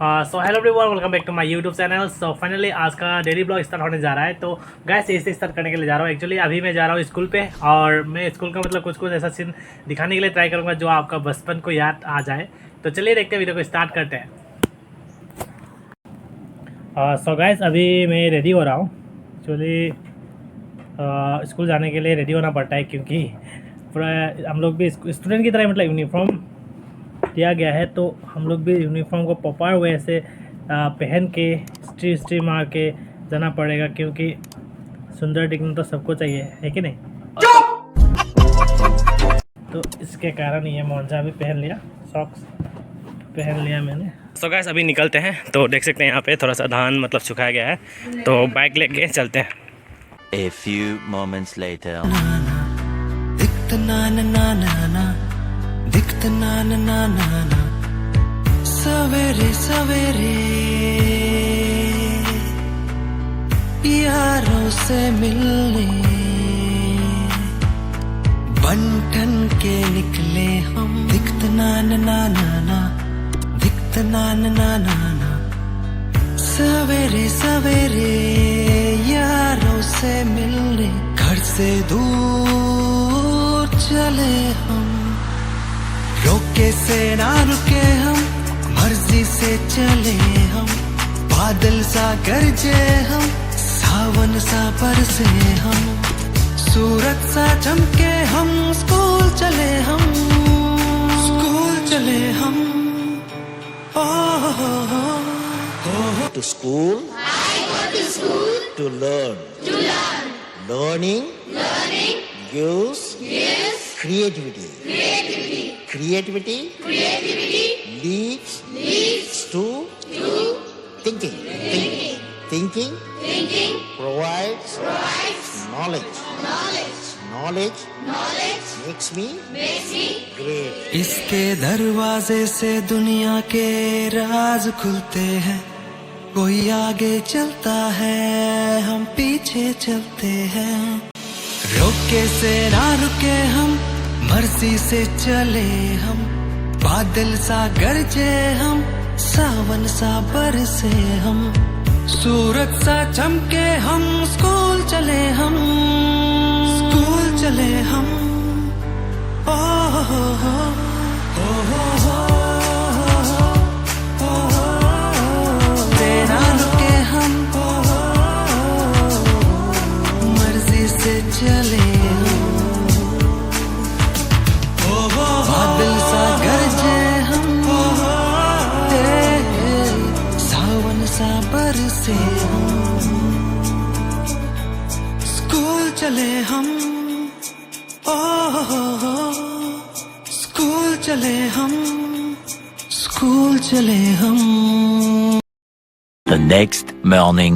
So hello everyone, welcome back to my YouTube channel. So finally आज का daily blog start होने जा रहा है। तो गाइस इसे स्टार्ट करने के लिए जा रहा हूँ। एक्चुअली अभी मैं जा रहा हूँ स्कूल पे, और मैं स्कूल का मतलब कुछ कुछ ऐसा सीन दिखाने के लिए ट्राई करूँगा जो आपका बचपन को याद आ जाए। तो चलिए देखते हैं, वीडियो को स्टार्ट करते हैं। सो गाइस अभी मैं रेडी हो रहा हूँ। एक्चुअली स्कूल जाने के लिए रेडी होना पड़ता है, क्योंकि पूरा हम लोग भी स्टूडेंट की तरह मतलब यूनिफॉर्म दिया गया है। तो हम लोग भी यूनिफॉर्म को प्रॉपर वे से पहन के स्ट्री मार के जाना पड़ेगा, क्योंकि सुंदर दिखना तो सबको चाहिए, है कि नहीं। तो इसके कारण ये मोजा भी पहन लिया, सॉक्स पहन लिया मैंने। सो गाइस अभी निकलते हैं। तो देख सकते हैं यहाँ पे थोड़ा सा धान मतलब सुखाया गया है, तो बाइक लेके चलते हैं। A few moments later. सवेरे सवेरे यारों से मिलने बंटन के निकले हम। दिखत नान नाना दिखत नान नाना सवेरे सवेरे यारों से मिलने घर से दूर चले हम। रोके से ना रुके हम, मर्जी से चले हम। बादल सा गरजे हम, सावन सा बरसे हम। सूरज सा चमके हम, स्कूल चले हम। स्कूल चले हम। To school? I go to school to learn. Learning gives creativity. Creativity leads to thinking. Thinking provides knowledge. Knowledge makes me great. इसके दरवाजे से दुनिया के राज खुलते हैं। कोई आगे चलता है, हम पीछे चलते हैं। रोके से ना रुके हम, मर्जी से चले हम। बादल सा गरजे हम, सावन सा बरसे हम। सूरज सा चमके हम, स्कूल चले हम। स्कूल चले हम। ओ हो हो हो तेरा रुके हम, मर्जी से चले हम। बादल सा गरजे हम, सावन सा बरसे हम। स्कूल चले हम। स्कूल चले हम। स्कूल चले हम। The next morning.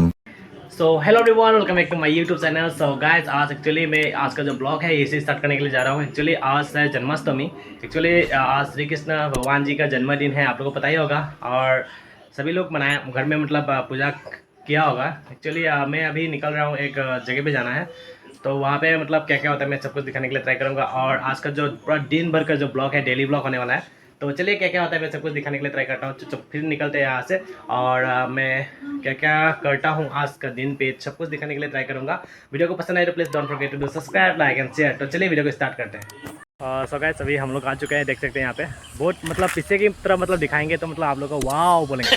So hello everyone, welcome back to my YouTube channel. So guys आज एक्चुअली मैं आज का जो ब्लॉग है इसे स्टार्ट करने के लिए जा रहा हूँ। एक्चुअली आज है जन्माष्टमी। एक्चुअली आज श्री कृष्ण भगवान जी का जन्मदिन है, आप लोगों को पता ही होगा, और सभी लोग मनाए घर में मतलब पूजा किया होगा। एक्चुअली मैं अभी निकल रहा हूँ, एक जगह पे जाना है। तो वहाँ पे मतलब क्या क्या होता है मैं सब कुछ दिखाने के लिए ट्राई करूँगा। और आज का जो पूरा दिन भर का जो ब्लॉग है डेली ब्लॉग होने वाला है। तो चलिए क्या क्या होता है मैं सब कुछ दिखाने के लिए ट्राई करता हूँ। तो फिर निकलते हैं यहाँ से, और मैं क्या क्या करता हूँ आज का दिन पे सब कुछ दिखाने के लिए ट्राई करूँगा। वीडियो को पसंद आए तो please don't forget to do subscribe, like and share. तो चलिए वीडियो को स्टार्ट करते हैं। सो गाइस अभी हम लोग आ चुके हैं, देख सकते हैं यहाँ पे बहुत मतलब पीछे की तरफ मतलब दिखाएंगे तो मतलब आप लोग को वाव बोलेंगे।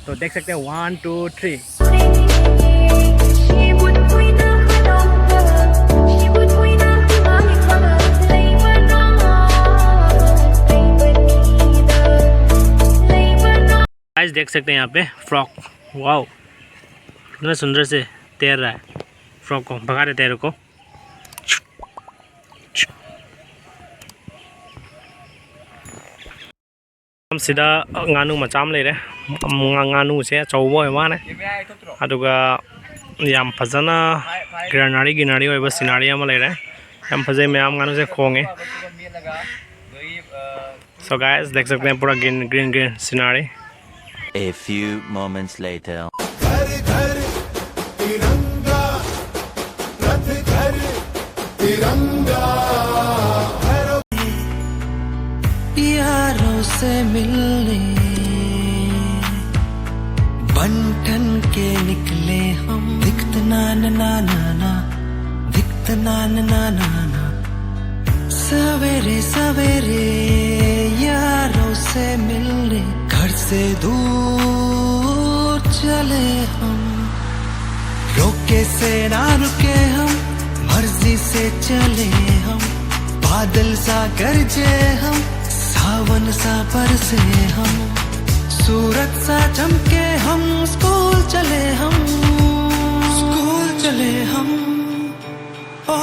तो देख सकते हैं 1 2 3। गाइस देख सकते हैं यहाँ पे फ्रॉक, वाओ इतना सुंदर से तैर रहा है। फ्रॉक को भगा देते हैं, रुको। हम सीधा nganu macam ले रहे nganu से अचौबो है माने अदुगा याम फजना ग्रीनरी होइबा सिनारी अमा ले रहे याम फजे मैम nganu से खोंगे। सो गाइस देख सकते हैं पूरा green scenery. A few moments later. घर घर तिरंगा, रथ घर तिरंगा। यारों से मिलने बन ठन के निकले हम, दिखत ना ना ना ना ना, दिखत ना ना ना ना ना। सवेरे सवेरे यारों से मिलने घर से दूर चले हम, रोके से ना रुके हम, मर्जी से चले हम। बादल सा गरजे हम, सावन सा बरसे हम, सूरज सा चमके हम, स्कूल चले हम, स्कूल चले हम। ओ